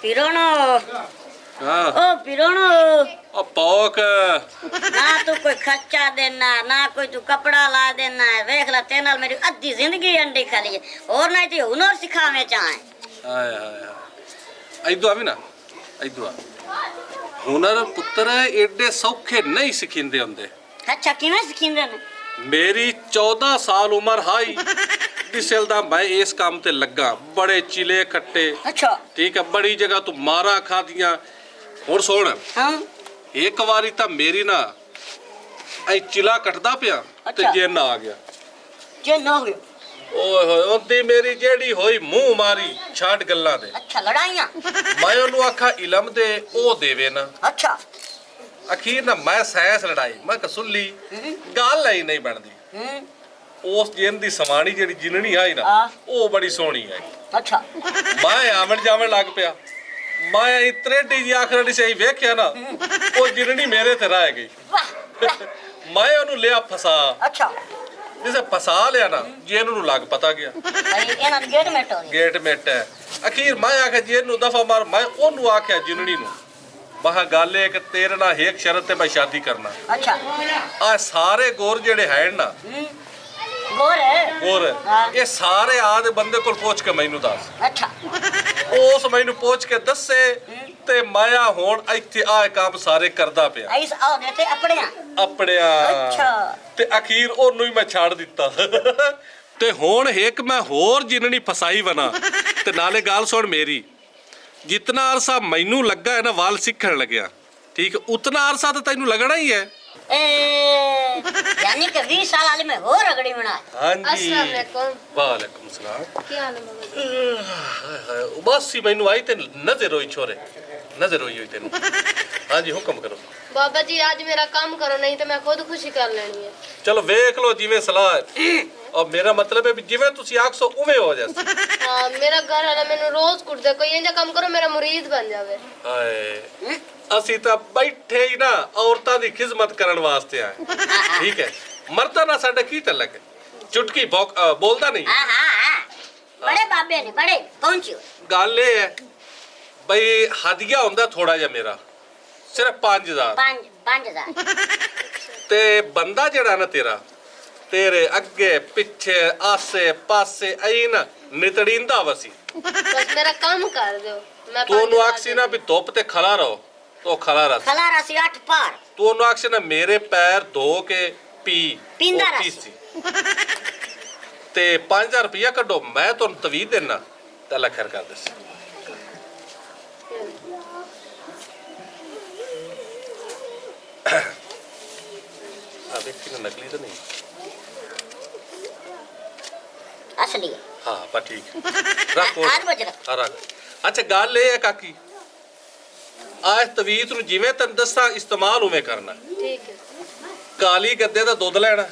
पिरोनो हाँ ओ पिरोनो ओ पौक ना तू कोई खर्चा देना ना कोई तू कपड़ा ला देना है देख ला तेरे नाल मेरी अद्धी जिंदगी अंडी खाली है और नहीं तो हुनर सिखावे चाहे हाय हाय हाय इधर आवी ना इधर आ हुनर पुत्र एडे सौखे नहीं सिखिंदे हुंदे अच्छा किवें सिखिंदे ने मेरी 14 साल उम्र हाई जिसल दा मैं इस काम ते लगा बड़े चिले खट्टे अच्छा ठीक है बड़ी जगह तू मारा खादियां हुण सुन हां एक बारी तां मेरी ना ऐ चिला कटदा पिया ते अच्छा। जिन्न आ गया जे ना हो ओए होए ओंदी मेरी जेड़ी होई मुंह मारी छाट गल्लां दे अच्छा लड़ाइयां मैं ओनू आखा इलम दे ओ देवे ना अच्छा अखीर ना मैं सैंस लड़ाई मैं कसुल्ली गल ही नहीं बनदी उस जिन दी समानी जेड़ी जिननी आई ना हाँ। ओ बड़ी सोहनी आई अच्छा मैं आमण जामण लग पिया मैं इतरेडी जी आखरड़ी सही वेख्या ना ओ जिननी मेरे ते रह गई वाह मैं ओनू लिया फसा अच्छा जिसे फसा लिया ना जिन नू लग पता गया भाई एना गेट में टोरी गेट मेट है अखीर मैं आख्या जिन नू दफा मार मैं ओनू आख्या जिननी नू महा गल है कि तेरे नाल एक शर्त ते मैं शादी करना अच्छा आ सारे गोर जेड़े हैं ना गोर है गोर हाँ। ये सारे आद बंदे को पूछ के मैनू दस अच्छा उस मैनू पूछ के दसे ते माया होण इत्थे आ काम सारे करदा पिया ऐस आओ देते अपने अपनिया अच्छा ते अखीर ओनू ही मैं छाड़ दिता ते हुण एक मैं होर जिननी फसाई बना ते नाले गाल सुन मेरी जितना अरसा मैनू लगा है ना वाल सीखण लग्या ठीक है उतना अरसा तो तैनू लगना ही है यानी कि 20 साल वाले में हो रगड़ी बना हाँ जी अस्सलाम वालेकुम। वालेकुम सलाम क्या हाल है बाबा जी? उबासी मैनू आई ते नजर होई छोरे नजर होई तेनू हाँ जी हुक्म करो बाबा जी आज मेरा काम करो नहीं तो मैं खुद खुशी कर लेनी है। चलो वेख लो जिवें सलाह है। और मेरा मतलब है भी जिवें तुसी आखसो उवें हो जासी हाँ मेरा घर वाला मैंने रोज कुटदे कोई इंजा काम करो मेरा मुरीद बन जावे। हाय ਅਸੀਂ ਤਾਂ ਬੈਠੇ ਹੀ ਨਾ ਔਰਤਾਂ ਦੀ ਖਿਦਮਤ ਕਰਨ ਵਾਸਤੇ ਆਏ ਠੀਕ ਹੈ ਮਰਦਾਂ ਨਾਲ ਸਾਡਾ ਕੀ ਤਲਕ ਚੁਟਕੀ ਬੋਲਦਾ ਨਹੀਂ हां हां बड़े बाबे ने बड़े पहुंचियो ਗੱਲ ਇਹ ਹੈ ਬਈ ਹਦੀਆ ਹੁੰਦਾ ਥੋੜਾ ਜਿਹਾ ਮੇਰਾ ਸਿਰਫ 5000 5000 ਤੇ ਬੰਦਾ ਜਿਹੜਾ ਨਾ ਤੇਰੇ ਅੱਗੇ ਪਿੱਛੇ ਆਸੇ ਪਾਸੇ ਐ ਨਾ ਨਿਤੜੀਂਦਾ ਵਸੀ बस मेरा काम कर दो मैं ਤੂੰ ਉਹਨੂੰ ਆਖਸੀ ਨਾ ਵੀ ਧੁੱਪ ਤੇ ਖੜਾ ਰਹੋ तो खड़ा रहा खलारा सी 8 पार तू ਉਹਨੂੰ ਆਖਸੀ ਨਾ ਮੇਰੇ ਪੈਰ ਧੋ ਕੇ ਪੀਂਦਾ ਉਹ ਰਹਾ ਪੀਸੀ। ਤੇ 5000 ਰੁਪਇਆ ਕੱਢੋ ਮੈਂ ਤੁਹਾਨੂੰ ਤਵੀਜ਼ ਦੇਣਾ ਤੇ ਅੱਲਾ ਖੈਰ ਕਰ ਦੇਸ ਆ ਵੇਖੀ ਨਾ ਨਕਲੀ ਤਾਂ ਨਹੀਂ असली है हाँ बस ठीक रख और आज बज रहा हाँ रख अच्छा गल ये है काकी आज तवीत ਨੂੰ ਜਿਵੇਂ ਤੈਨੂੰ ਦੱਸਾਂ ਇਸਤੇਮਾਲ ਉਵੇਂ ਕਰਨਾ ठीक है। ਕਾਲੀ ਗੱਦੇ ਦਾ ਦੁੱਧ ਲੈਣਾ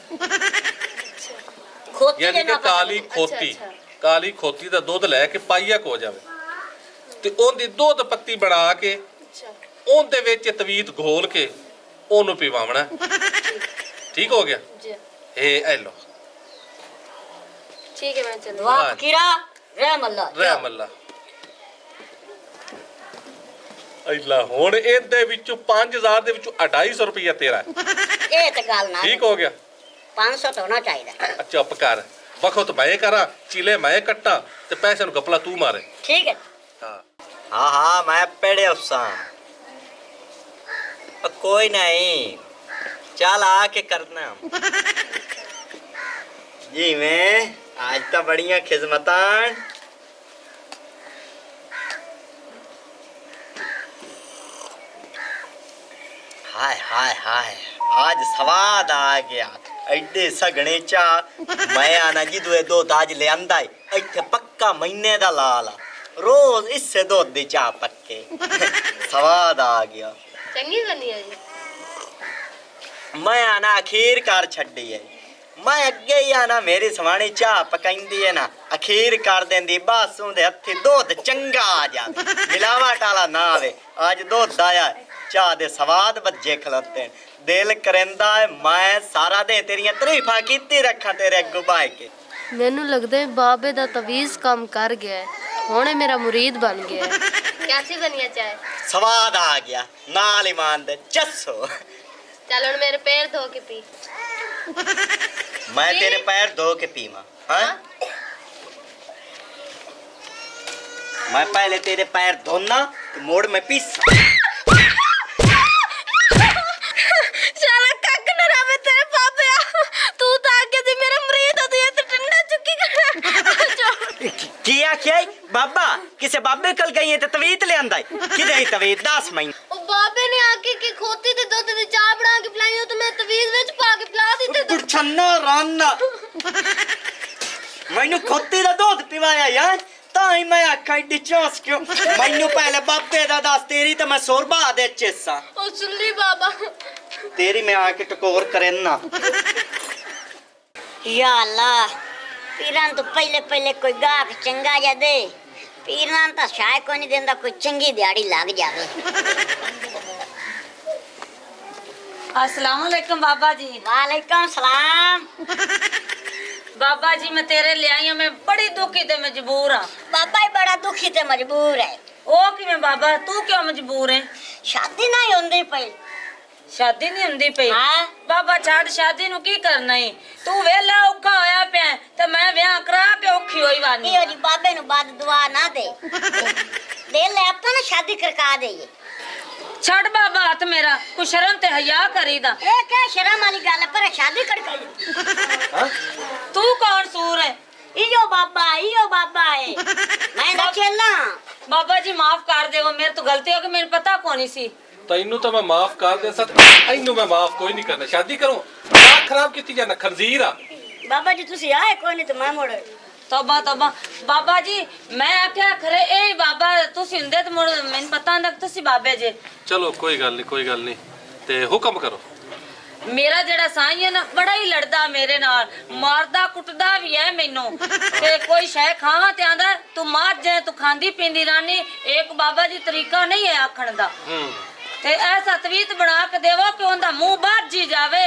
खोती ਯਾਨੀ ਕਿ देना ਕਾਲੀ पसंद ਖੋਤੀ ਅੱਛਾ। ਕਾਲੀ ਖੋਤੀ ਦਾ ਦੁੱਧ ਲੈ ਕੇ ਪਾਈਆ ਕੋ ਜਾਵੇ ਤੇ ਉਹਦੀ ਦੁੱਧ ਪੱਤੀ ਬਣਾ ਕੇ अच्छा ਉਹਦੇ ਵਿੱਚ ਤਵੀਤ ਘੋਲ ਕੇ ਉਹਨੂੰ ਪੀਵਾਉਣਾ ਠੀਕ ਹੋ ਗਿਆ जी ਇਹ ਐ ਲੋ ठीक है मैं चल वाह हाँ। फकीरा रहम अल्लाह ਰਹਿਮ ਅੱਲਾ ਅੱਲਾ ਹੁਣ ਇਹਦੇ ਵਿੱਚੋਂ 5000 ਦੇ ਵਿੱਚੋਂ 250 ਰੁਪਇਆ ਤੇਰਾ ਹੈ। ये तो गाल ना ਠੀਕ ਹੋ ਗਿਆ 500 तो होना चाहिए ਚੁੱਪ ਕਰ ਵਖਤ ਮੈਂ ਕਰਾਂ ਚੀਲੇ ਮੈਂ ਕੱਟਾਂ ਤੇ ਪੈਸੇ ਨੂੰ ਗਪਲਾ ਤੂੰ ਮਾਰੇ ठीक है ਹਾਂ हाँ हाँ मैं पेड़े उसा कोई नहीं चल आके करना जी मैं आज तो बढ़िया खिदमतान हाय हाय हाय आज स्वाद आ गया एडे सगने चा मैं आना जी दो ताज ले आंदा इत्थे पक्का महीने दा लाल रोज इससे दो दी चाह पक्के स्वाद आ गया चंगी करनी है जी मैं आना अखीर कार छड़ी है मैं अगे ही आना मेरी सवानी चाह पकाइंदी है ना अखीर कर देंदी बस उनदे हत्थी दूध चंगा आ जावे मिलावट वाला ना आवे आज दूध आया चाह दे स्वाद बच्चे खलोते दिल करेंदा है मैं सारा दिन तेरियां तारीफां कीती रखा तेरे अगू बाय के ਮੈਨੂੰ ਲੱਗਦਾ ਹੈ ਬਾਬੇ ਦਾ ਤਵੀਜ਼ ਕੰਮ ਕਰ ਗਿਆ ਹੈ होने मेरा मुरीद बन गया है। कैसी बनी है चाय? स्वाद आ गया नाल ईमान दे चस्सो। चल हुण मेरे पैर धो के पी। मैं तेरे पैर धो के पीवा? हाँ? मैं पहले तेरे पैर धोना तो मोड़ में पीसा। शाला कक न रवे तेरे पापे तू तो आके दी मेरे मुरीद होती है तो ठंडा चुक्की कर किया क्या बाबा किसे बाबे कल गई है तो तवीत ले आंदा किदे ही तवीत 10 महीने ओ बाबे ने आके की खोती ते दुध दी चाय बना के पिलाई हो तो मैं तवीज विच पा के पिला दी ते गुरछन्ना राना मैनू खोती दा दूध पिवाया यार ताई मैं आखा एडी चास क्यों मैनू पहले बाबे दा दस तेरी तो मैं सोरबा दे चेसा ओ सुन ली बाबा तेरी मैं आके टकोर करे ना। या अल्लाह पीरान तो पहले पहले कोई गाहक चंगा जा दे पीरान तो शायद कोई नहीं देंदा कोई चंगी दिहाड़ी लग जावे। अस्सलाम वालेकुम बाबा जी। वालेकुम सलाम। बाबा जी मैं तेरे ले आई हूं मैं बड़ी दुखी ते मजबूर हां। बाबा ही बड़ा दुखी ते मजबूर है। ओ किवें बाबा तू क्यों मजबूर है? शादी नहीं होंदी पई। शादी नहीं हुंदी पई? हाँ। बाबा छाड़ शादी नु की करना है? तू वेला औखा होया पे ते मैं ब्याह करा के औखी होई वानी। यो जी बाबे नु बाद दुआ ना दे दे ले अपन ना शादी करका दे। छड़ बाबा हाथ मेरा कुछ शर्म ते हया करीदा। ए क्या शर्म वाली गल है पर शादी करका तू कौन सूर है? इयो बाबा है मैं ना चलना। बाबा जी माफ कर देवो मेरे तो गलती हो गई मेरे पता कोनी सी। ਤੈਨੂੰ ਤਾਂ ਮੈਂ ਮਾਫ ਕਰ ਦੇ ਸਕਦਾ ਇਹਨੂੰ ਮੈਂ ਮਾਫ ਕੋਈ ਨਹੀਂ ਕਰਨਾ ਸ਼ਾਦੀ ਕਰੂੰ ਦਿਮਾਗ ਖਰਾਬ ਕੀਤੀ ਜਾਣਾ ਖਰਜ਼ੀਰ ਆ। बाबा जी तुसी आए कोई नहीं तो मैं मुड़ तौबा तौबा बाबा जी मैं आख्या खरे ए बाबा तुसी हुंदे ते मुड़ मैनू पता होंदा कि तुसी बाबे जे। ਚਲੋ ਕੋਈ ਗੱਲ ਨਹੀਂ ਤੇ ਹੁਕਮ ਕਰੋ। मेरा जेड़ा साई है ना बड़ा ही लड़दा मेरे नाल मारदा कुटदा भी है मैनू ते कोई शय खावा ते आंदा तू मार जाए तू खांदी पींदी रानी एक बाबा जी तरीका नहीं है आखण दा ते ऐसा तवीत बना के देवो कि ओंदा मुंह बाहर जी जावे।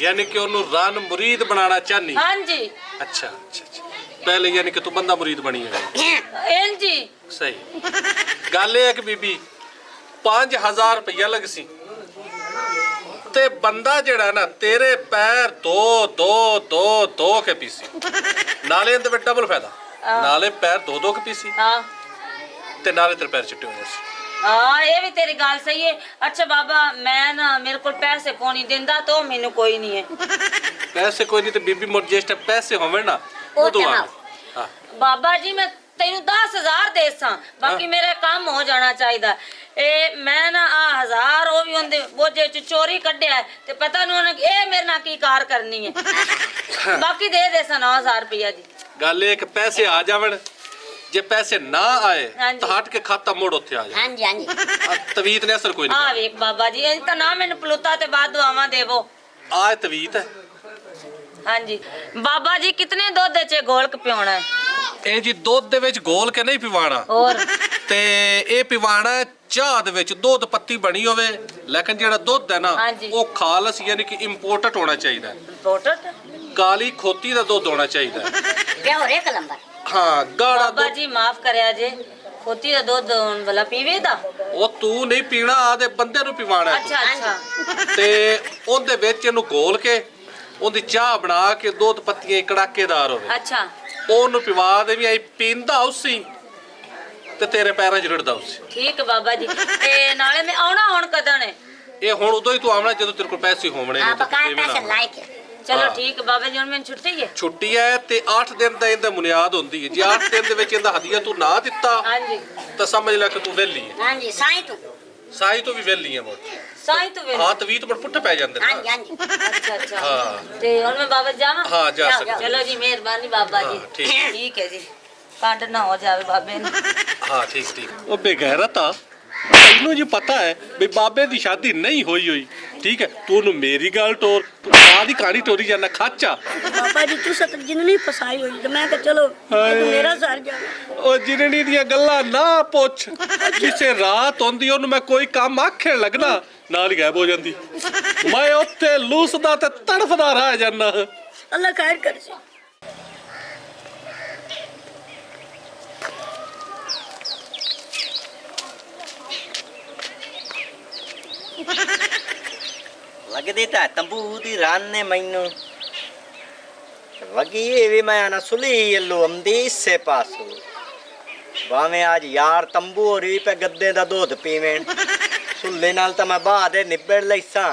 यानी कि ਉਹਨੂੰ ਰਨ ਮੁਰੀਦ ਬਣਾਉਣਾ ਚਾਹਨੀ। हां जी अच्छा पहले यानी कि तू बंदा मुरीद बनी है। एन जी सही गल ये है कि बीबी 5000 रुपया लग सी ते बंदा जेड़ा ना तेरे पैर दो के पीसी नाले इंदे विच डबल फायदा नाले पैर दो के पीसी हां ते नाले तेरे पैर चिट्टे हो जासी। हाँ ये भी तेरी गाल सही है। अच्छा बाबा मैं ना मेरे को पैसे को नहीं देंदा तो मैनू कोई नहीं है। पैसे कोई नहीं तो बीबी मोर ज्येष्ठ पैसे होवे ना ओ उदों आ। जनाब। हां बाबा जी मैं तेनू 10,000 दे सा बाकी मेरा काम हो जाना चाहिए। ए मैं ना आ 1000 वो भी उनदे बोझे च चोरी कढ़िया है ते पता नहीं उन्हें ए मेरे ना की कार करनी है बाकी दे सा 9,000 रुपया जी। गल ये कि पैसे आ जावन जे पैसे ना आए हाँ तो जी। हट के खाता मोड़ उत्थे आ जाए। हां जी तवीत ने असर कोई नहीं हाँ वेख बाबा जी इन तो ना मैनू पलूता ते बाद दुआवां देवो। आ तवीत है हाँ जी बाबा जी कितने दूध च गोलक पियोना है? ਇਹ ਜੀ ਦੁੱਧ ਦੇ ਵਿੱਚ ਘੋਲ ਕੇ ਨਹੀਂ ਪਿਵਾਣਾ और ਤੇ ਇਹ ਪਿਵਾਣਾ ਚਾਹ ਦੇ ਵਿੱਚ ਦੁੱਧ ਪੱਤੀ ਬਣੀ ਹੋਵੇ ਲੇਕਿਨ ਜਿਹੜਾ ਦੁੱਧ ਹੈ ਨਾ ਹਾਂਜੀ। ਉਹ ਖਾਲਸ ਯਾਨੀ ਕਿ ਇੰਪੋਰਟਡ ਹੋਣਾ ਚਾਹੀਦਾ ਹੈ। पोटट ਕਾਲੀ ਖੋਤੀ ਦਾ ਦੁੱਧ ਹੋਣਾ ਚਾਹੀਦਾ ਹੈ। क्या हो रे कलंबर ਹਾਂ ਗਾੜਾ बाबा ਦੁੱਧ जी माफ करया जे खोती दा दूध वाला पीवे दा। ਉਹ ਤੂੰ ਨਹੀਂ ਪੀਣਾ ਆਦੇ ਬੰਦੇ ਨੂੰ ਪਿਵਾਣਾ ਹੈ अच्छा अच्छा ਤੂੰ। ਤੇ ਉਹਦੇ ਵਿੱਚ ਇਹਨੂੰ ਘੋਲ ਕੇ ਉਹਦੀ ਚਾਹ ਬਣਾ ਕੇ ਦੁੱਧ ਪੱਤੀਆਂ ਕੜਾਕੇਦਾਰ ਹੋਵੇ अच्छा ਉਹਨੂੰ ਪਿਵਾ ਦੇ ਵੀ ਆਈ ਪੀਂਦਾ ਉਸੀ ਤੇ ਤੇਰੇ ਪੈਰਾਂ 'ਚ ਰੜਦਾ ਉਸੀ। ठीक है बाबा जी ते नाले में आउणा हुण कदन है? ਇਹ ਹੁਣ ਉਦੋਂ ਹੀ ਤੂੰ ਆਉਣਾ ਜਦੋਂ ਤੇਰੇ ਕੋਲ ਪੈਸੇ ਹੋਵਣੇ हां ਨੇ ਤੇ बकाया ਕਿਵੇਂ ਨਾ पैसे ਹੋਵਣੇ। लायक है। चलो हाँ। ठीक है बाबा जी हुण मैनू छुट्टी है? ਛੁੱਟੀ ਹੈ ਤੇ 8 ਦਿਨ ਦਾ ਇਹਦਾ ਬੁਨਿਆਦ ਹੁੰਦੀ ਹੈ ਜੇ 8 ਦਿਨ ਦੇ ਵਿੱਚ ਇਹਦਾ ਹਦੀਆ ਤੂੰ ਨਾ ਦਿੱਤਾ हाँ जी ਤਾਂ ਸਮਝ ਲੈ ਕਿ ਤੂੰ ਵਿਹਲੀ ਹੈ हां जी साईं तू ਸਾਈ ਤੋਂ ਵੀ ਵਿਹਲੀ ਹੈ ਮੋੜ साई तो वे ਹਾਂ ਤਵੀਤ ਬੜ ਪੁੱਠੇ ਪੈ ਜਾਂਦੇ हां ਨੇ जी हां जी अच्छा अच्छा हाँ। ते हुण मैं बाबा जावां? ਹਾਂ ਜਾ जाओ, ਸਕਦੇ चलो जी मेहरबानी बाबा जी। हाँ, ठीक। ठीक है जी कंड ना हो जावे बाबे ने। ਹਾਂ ਠੀਕ ਉਹ ਬੇਗੈਰਤ ਆ ਤੈਨੂੰ ਜੀ ਪਤਾ ਹੈ ਵੀ ਬਾਬੇ ਦੀ ਸ਼ਾਦੀ ਨਹੀਂ ਹੋਈ ਠੀਕ ਹੈ ਤੂੰ ਉਹਨੂੰ ਮੇਰੀ ਗੱਲ ਟੋਰ ਤੂੰ ਆ ਦੀ ਕਹਾਣੀ ਟੋਰੀ ਜਾਂਦਾ ਖਾਚਾ बाबा जी तू सत जिननी फसाई हुई तो मैं कहा चलो हाय। तू मेरा सर जा ਉਹ ਜਿਨਣੀ ਦੀਆਂ ਗੱਲਾਂ ਨਾ ਪੁੱਛ ਜਿਸੇ ਰਾਤ ਹੁੰਦੀ ਉਹਨੂੰ ਮੈਂ ਕੋਈ ਕੰਮ ਆਖਣ ਲੱਗਣਾ ਨਾਲ ਹੀ ਗਾਇਬ ਹੋ ਜਾਂਦੀ ਮੈਂ ਉੱਥੇ ਲੂਸਦਾ ਤੇ ਤੜਫਦਾ ਰਹਿ ਜਾਂਦਾ। अल्लाह खैर कर से ਲੱਗਦੀ ਤਾਂ ਤੰਬੂ ਦੀ ਰਾਨ ਨੇ ਮੈਨੂੰ लगी ये भी मैं आना सुली येलो अमदी से पासू भावे आज यार तंबू और भी पे गद्दे दा दूध पीवें सुले नाल तो मैं बाद निबड़ लैसा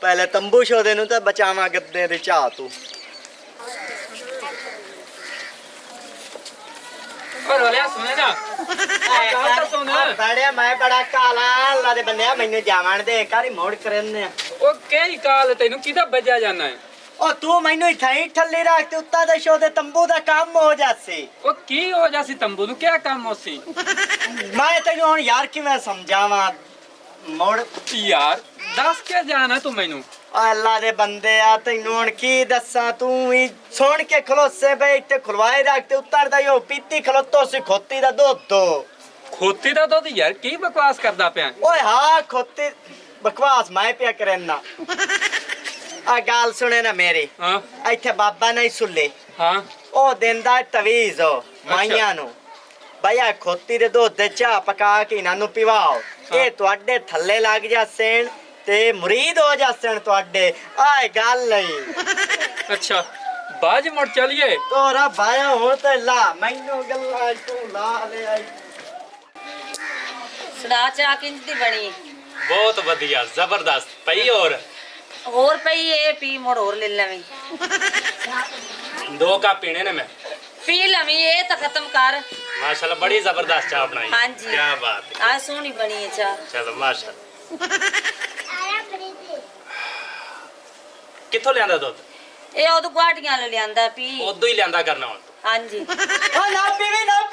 पहले तंबू शोदे नु तो बचावा गद्दे दी चाह तू और होलिया सुने ना गाल तो सुन बड़े मैं बड़ा काला अल्लाह दे बंदे मैनू जावण दे कारी मोड़ करने ओ केई काल तैनू किदा बजा जाना है ओ तू मैनू इथाई ठल्ली रख ते उत्ता दे शोदे तंबू दा काम हो जासी ओ की हो जासी तंबू नु क्या काम होसी मैं तैनू हुन यार किवें समझावां मोड़ यार दस के जाना तू मैनू अल्लाह दे बंदे आ तैनू हुन की दस्सां तू ही सुन के खलोसे बैठ ते खुलवाए रख ते उत्तर दा यो पीती खलोतो सी खोती दा दूध तो खोती दा दुध यार की बकवास करदा पिया ओए हां खोती बकवास मैं पिया करना आ गाल सुने ना मेरी हां इत्थे बाबा नहीं सुले हां ओ देंदा तवीज ओ माइयां नु भैया खोती दे दूध ते चाह पका के इन्हां नु पिवाओ ए तुहाडे थल्ले लग जासेन ते मुरीद हो जासेन तुहाडे आए गल नहीं अच्छा बाज मुड़ चलिए तोरा भाया हो ते ला मैनू गल्ला तू ला ले आई ਸਦਾ ਚਾਹ ਕਿੰਜ ਦੀ ਬਣੀ बहुत बढ़िया जबरदस्त पई ਹੋਰ ਪਈ ਇਹ ਪੀ ਮੋੜ ਹੋਰ ਲੈ ਲਵੀਂ दो कप पीने ने मैं ਪੀ ਲਵੀਂ ਇਹ ਤਾਂ ਖਤਮ ਕਰ माशाल्लाह बड़ी जबरदस्त चाय बनाई ਹਾਂਜੀ क्या बात ਆ ਸੋਹਣੀ ਬਣੀ ਹੈ ਚਾਹ चलो माशाल्लाह किथों लियांदा दुध ਇਹ ਉਦੋਂ ਗੁਆਟੀਆਂ ਲੈ ਲਿਆਂਦਾ ਪੀ उदों ही लियांदा करना हुन ਹਾਂਜੀ ओ ना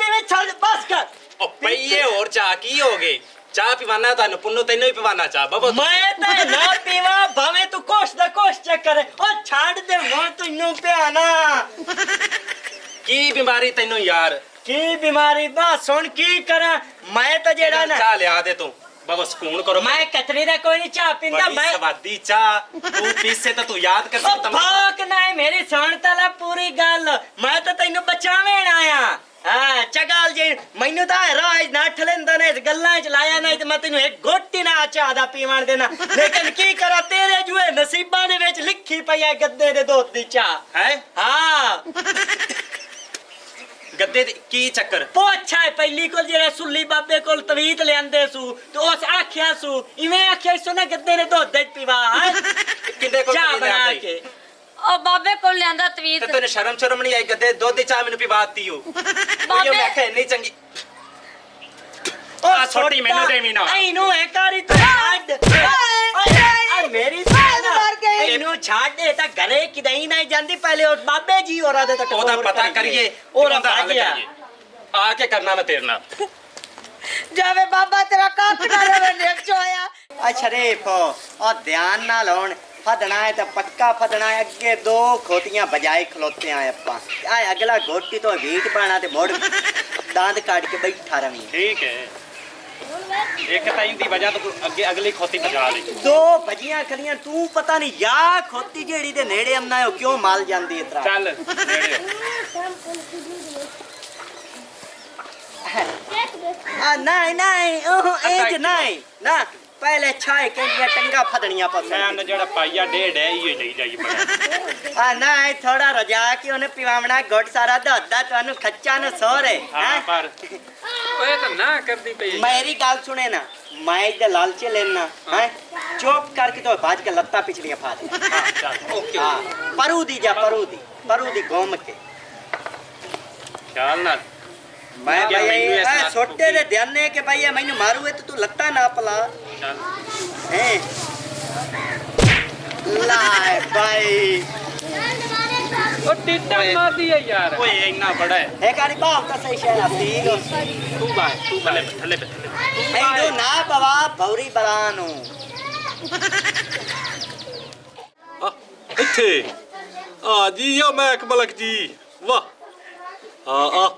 पीवे छड़ बस कर ओ पईए और चाह की हो गई चाह पिवाना तानु पुन्नू तैनू ही पिवाना चाह बाबा मैं ते ना पीवा भावे तू कोश दा कोश चक्कर ओ छाड़ दे मैं तैनू पियाना की बीमारी तैनू यार की बीमारी बा सुन की करा मैं तो जेड़ा ना चाह लिया दे तू बाबा सुकून करो मैं कतरी दा कोई नहीं चाह पिंदा बड़ी मैं स्वादी चाह तू पीसे तो तू याद कर ओ भाक नहीं मेरी सुन तला पूरी गल मैं तो तैनू बचावेण आया हां चगाल जी मैनू तो राज ना ठलेंदा ने गल्लां च लाया नहीं ते मैं तैनू एक गोटी ना चाह दा पीवण देना लेकिन की करा तेरे जुए नसीबां दे विच लिखी पई है गद्दे दे दूध दी चाह है हां गद्दे की चक्कर पोछा है पहली को जेड़ा सुल्ली बाबे कोल तवीत लेंदे सु तो उस आख्या सु इवें आख्या सु ना गद्दे ने दूध दे पीवा किदे को चाह बना के ਉਹ ਬਾਬੇ ਕੋਲ ਲਿਆਂਦਾ ਤਵੀਤ ਤੇ ਤੈਨੂੰ ਸ਼ਰਮ ਨਹੀਂ ਆਈ ਗੱਦੇ ਦੁੱਧ ਦੀ ਚਾਹ ਮੈਨੂੰ ਪਿਵਾਤੀ ਹੋ ਬਾਬੇ ਉਹ ਮੈਂ ਕਿਹਾ ਨਹੀਂ ਚੰਗੀ ਆ ਛੋਟੀ ਮੈਨੂੰ ਦੇਵੀ ਨਾ ਇਹਨੂੰ ਐ ਕਰੀ ਤੂੰ ਛੱਡ ਓਏ ਮੇਰੀ ਭੈਣ ਮਰ ਗਈ ਇਹਨੂੰ ਛੱਡ ਦੇ ਤਾਂ ਘਰੇ ਕਿਦਈ ਨਹੀਂ ਜਾਂਦੀ ਪਹਿਲੇ ਉਹ ਬਾਬੇ ਜੀ ਹੋਰਾਂ ਦੇ ਤੱਕ ਉਹਦਾ ਪਤਾ ਕਰੀਏ ਉਹਦਾ ਉਹਦਾ ਹੱਲ ਭਾਗਿਆ ਕਰੀਏ ਆ ਕੇ ਕਰਨਾ ਮੈਂ ਤੇਰੇ ਨਾਲ ਜਾਵੇ ਬਾਬਾ ਤੇਰਾ ਕੱਖ ਨਾ ਰਵੇ ਦੇਖ ਚੋਇਆ ਆ ਸ਼ਰੀਫ ਉਹ ਧਿਆਨ ਨਾਲ ਹੋਣ फदना है तो पक्का फदना है अगे दो खोटियां बजाए खलोते हैं अपा आए अगला गोटी तो वीट पाना ते मोड़ दांत काट के बैठा रही ठीक है एक टाइम दी वजह तो अगे अगली खोती बजा ली दो भजियां खड़ियां तू पता नहीं या खोती जेड़ी दे नेड़े आमना है क्यों माल जांदी इतरा चल नेड़े नहीं नहीं ओह एज नहीं ना पहले छाए के टंगा फदनियां पर मैं जेड़ा पाइया डेढ़ है ये नहीं जाई पड़ा ना थोड़ा रजा के उन्हें पिवावना गोट सारा दद्दा तनु खच्चा न सोरे हां पर ओए तो ना कर दी पे मेरी गाल सुने ना मैं इधर लालचे लेना हैं चुप करके तो बाज के लत्ता पिछलियां फाड़ हां चल ओके हां परू दी गोम के ख्याल ना मैं क्या भाई मैनू ऐसा ए छोटे दे ध्यान ने के भाई मैनू मारू है तो तू लत्ता ना पला चल हैं लाए भाई ओ टिड्डा मार दिया यार ओए इतना बड़ा है एक आरी बाप का सही शहर ठीक हो तू बाय तू थले पे ऐडो ना बवा भौरी बरानो ਇੱਥੇ ਆ ਜੀ ਉਹ ਮੈਂ ਮਲਕ ਜੀ ਵਾਹ ਆ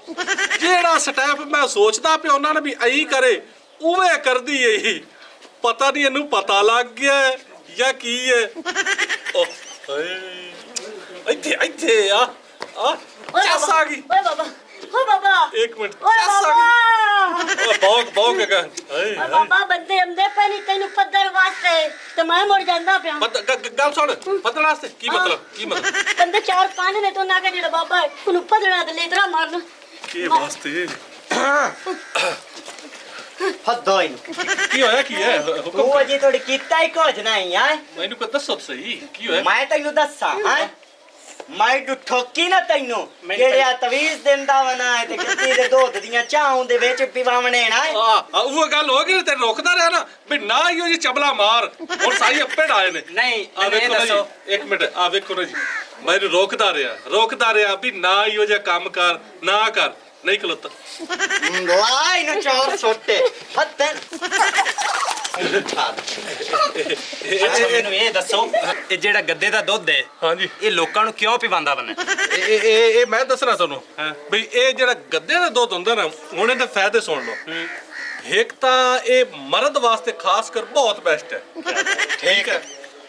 ਜਿਹੜਾ ਸਟੈਪ ਮੈਂ ਸੋਚਦਾ ਪਿਆ ਉਹਨਾਂ ਨੇ ਵੀ ਐਂ ਕਰੇ ਉਵੇਂ ਕਰਦੀ ਏ ਪਤਾ ਨਹੀਂ ਇਹਨੂੰ ਪਤਾ ਲੱਗ ਗਿਆ ਜਾਂ ਕੀ ਹੈ ਓ ਹਾਏ ਇੱਥੇ ਆ ਚੱਸ ਆ ਗਈ ਓਏ ਬਾਬਾ ਓ ਬਾਬਾ ਇੱਕ ਮਿੰਟ ਓਏ ਬਾਬਾ ਬਹੁਤ ਹੈਗਾ ਓ ਬਾਬਾ ਬੰਦੇ ਆਉਂਦੇ ਪਏ ਨਹੀਂ ਤੈਨੂੰ ਪੱਧਰ ਵਾਸਤੇ ਤੇ ਮੈਂ ਮੁੜ ਜਾਂਦਾ ਪਿਆ ਗੱਲ ਸੁਣ ਪਤਨ ਵਾਸਤੇ ਕੀ ਮਤਲਬ ਬੰਦੇ 4-5 ਨੇ ਤੋਂ ਨਾ ਕਿ ਜਿਹੜਾ ਬਾਬਾ ਹੈ ਉਹਨੂੰ ਪੱਧਰਾਂ ਤੇ ਲੇਤਰਾ ਮਾਰਨ ਕੀ ਵਾਸਤੇ ਹੱਦੋਂ ਹੀ ਕੀ ਹੋਇਆ ਕੀ ਹੈ ਹੁਕਮ ਤੂੰ ਅਜੀ ਥੋੜੀ ਕੀਤਾ ਹੀ ਕੁਝ ਨਹੀਂ ਆ ਮੈਨੂੰ ਕੋ ਦੱਸੋ ਸਹੀ ਕੀ ਹੋਇਆ ਮੈਂ ਤੈਨੂੰ ਦੱਸਾਂ ਹਾਂ ਮੈਂ ਤੂੰ ਠੋਕੀ ਨਾ ਤੈਨੂੰ ਜਿਹੜੇ ਆ ਤਵੀਜ਼ ਦਿੰਦਾ ਵਨਾ ਤੇ ਗੱਦੀ ਦੇ ਦੁੱਧ ਦੀਆਂ ਚਾਹਾਂ ਦੇ ਵਿੱਚ ਪਿਵਾਵਣੇ ਨਾ ਉਹ ਗੱਲ ਹੋ ਗਈ ਤੇ ਰੋਕਦਾ ਰਿਹਾ ਨਾ ਵੀ ਨਾ ਹੀ ਉਹ ਜੀ ਚਬਲਾ ਮਾਰ ਹੁਣ ਸਾਈ ਅੱਪੇ ਡਾਏ ਨੇ ਨਹੀਂ ਆ ਮੈਨੂੰ ਇਹ ਵੇਖੋ ਨਾ ਦੱਸੋ ਜੀ ਇੱਕ ਮਿੰਟ ਆ ਵੇਖੋ ਨਾ ਜੀ ਮੈਨੂੰ ਰੋਕਦਾ ਰਿਹਾ ਵੀ ਨਾ ਹੀ ਉਹ ਜਿਹਾ ਕੰਮ ਕਰ ਨਾ ਕਰ ਨਹੀਂ ਖਲੋਤਾ ਵਾਈ ਨਾ ਚੌਰ ਛੋਟੇ ਹੱਥਨ ਅੱਛਾ ਮੈਨੂੰ ਇਹ ਦੱਸੋ ਇਹ ਜਿਹੜਾ ਗੱਦੇ ਦਾ ਦੁੱਧ ਹੈ ਹਾਂਜੀ ਇਹ ਲੋਕਾਂ ਨੂੰ ਕਿਉਂ ਪਿਵਾਉਂਦਾ ਬਣਾ ਇਹ ਮੈਂ ਦੱਸਣਾ ਤੁਹਾਨੂੰ ਵੀ ਇਹ ਜਿਹੜਾ ਗੱਦੇ ਦਾ ਦੁੱਧ ਹੁੰਦਾ ਨਾ ਹੁਣ ਇਹਦੇ ਫਾਇਦੇ ਸੁਣ ਲਓ ਇੱਕ ਤਾਂ ਇਹ ਮਰਦ ਵਾਸਤੇ ਖਾਸ ਕਰ ਬਹੁਤ ਬੈਸਟ ਹੈ ਠੀਕ ਹੈ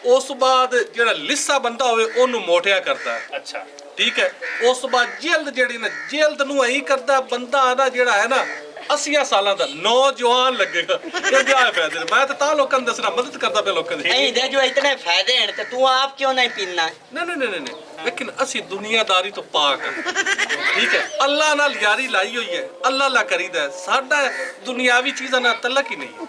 ਉਸ ਤੋਂ ਬਾਅਦ ਜਿਹੜਾ ਲਿੱਸਾ ਬੰਦਾ ਹੋਵੇ ਉਹਨੂੰ ਮੋਟਿਆ ਕਰਦਾ ਹੈ ਅੱਛਾ ਠੀਕ ਹੈ ਉਸ ਤੋਂ ਬਾਅਦ ਜਲਦ ਜਿਹੜੀ ਨਾ ਜਲਦ ਨੂੰ ਐਂ ਕਰਦਾ ਬੰਦਾ ਨਾ ਜਿਹੜਾ ਹੈ ਨਾ 80 ਸਾਲਾਂ ਦਾ ਨੌਜਵਾਨ ਲੱਗੇਗਾ ਇਹਦੇ ਆ ਫਾਇਦੇ ਨੇ ਮੈਂ ਤਾਂ ਲੋਕਾਂ ਨੂੰ ਦੱਸਣਾ ਮਦਦ ਕਰਦਾ ਪਿਆ ਲੋਕਾਂ ਦੀ ਨਹੀਂ ਦੇ ਜੋ ਇਤਨੇ ਫਾਇਦੇ ਹਨ ਤੇ ਤੂੰ ਆਪ ਕਿਉਂ ਨਹੀਂ ਪੀਣਾ ਨਹੀਂ ਲੇਕਿਨ ਅਸੀਂ ਦੁਨੀਆਦਾਰੀ ਤੋਂ ਪਾਕ ਹਾਂ ਠੀਕ ਹੈ ਅੱਲਾ ਨਾਲ ਯਾਰੀ ਲਾਈ ਹੋਈ ਹੈ ਅੱਲਾ ਲਾ ਕਰੀਦਾ ਹੈ। ਸਾਡਾ ਦੁਨਿਆਵੀ ਚੀਜ਼ਾਂ ਨਾਲ ਤਲਕ ਹੀ ਨਹੀਂ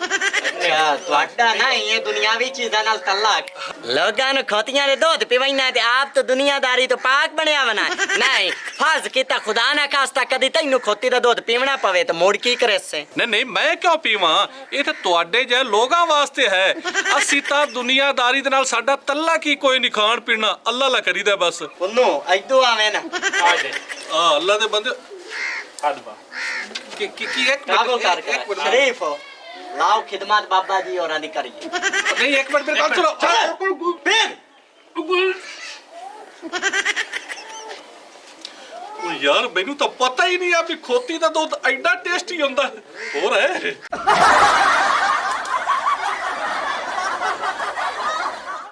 ਤੁਹਾਡਾ ਨਹੀਂ ਇਹ ਦੁਨਿਆਵੀ ਚੀਜ਼ਾਂ ਨਾਲ ਤਲਕ ਲੋਕਾਂ ਨੂੰ ਖੋਤੀਆਂ ਦੇ ਦੁੱਧ ਪਿਵਾਈਨਾ ਤੇ ਆਪ ਤਾਂ ਦੁਨੀਆਦਾਰੀ ਤੋਂ ਪਾਕ ਬਣਿਆ ਵਨਾ ਨਹੀਂ ਫਰਜ਼ ਕੀਤਾ ਖੁਦਾ ਨਾ ਖਾਸਤਾ ਕਦੀ ਤੈਨੂੰ ਖੋਤੀ ਦਾ ਦੁੱਧ ਪੀਵਣਾ ਪਵੇ ਤਾਂ ਮੋੜ ਕੀ ਕਰੇ ਸੇ ਨਹੀਂ ਮੈਂ ਕਿਉਂ ਪੀਵਾਂ ਇਹ ਤਾਂ ਤੁਹਾਡੇ ਜਿਹੇ ਲੋਕਾਂ ਵਾਸਤੇ ਹੈ ਅਸੀਂ ਤਾਂ ਦੁਨੀਆਦਾਰੀ ਦੇ ਨਾਲ ਸਾਡਾ ਤੱਲਾ ਕੀ ਕੋਈ ਨਹੀਂ ਖਾਣ ਪੀਣਾ ਅੱਲਾ ਲਾ ਕਰੀਦਾ ਬਸ ਉਹਨੂੰ ਐਦੂ ਆਵੇਂ ਨਾ ਆ ਦੇ ਆ ਅੱਲਾ ਦੇ ਬੰਦੇ ਹੱਦ ਬਾ ਕੀ ਇੱਕ ਕਾਬਲ ਕਰ ਇੱਕ ਮਿੰਟ ਸ਼ਰੀਫ ਹੋ ਲਾਓ ਖਿਦਮਤ ਬਾਬਾ ਜੀ ਹੋਰਾਂ ਦੀ ਕਰੀਏ ਨਹੀਂ ਇੱਕ ਮਿੰਟ ਮੇਰੇ ਗੱਲ ਸੁਣੋ ਉਹ ਯਾਰ ਮੈਨੂੰ ਤਾਂ ਪਤਾ ਹੀ ਨਹੀਂ ਆ ਵੀ ਖੋਤੀ ਦਾ ਦੁੱਧ ਐਡਾ ਟੇਸਟੀ ਹੁੰਦਾ ਹੋਰ ਹੈ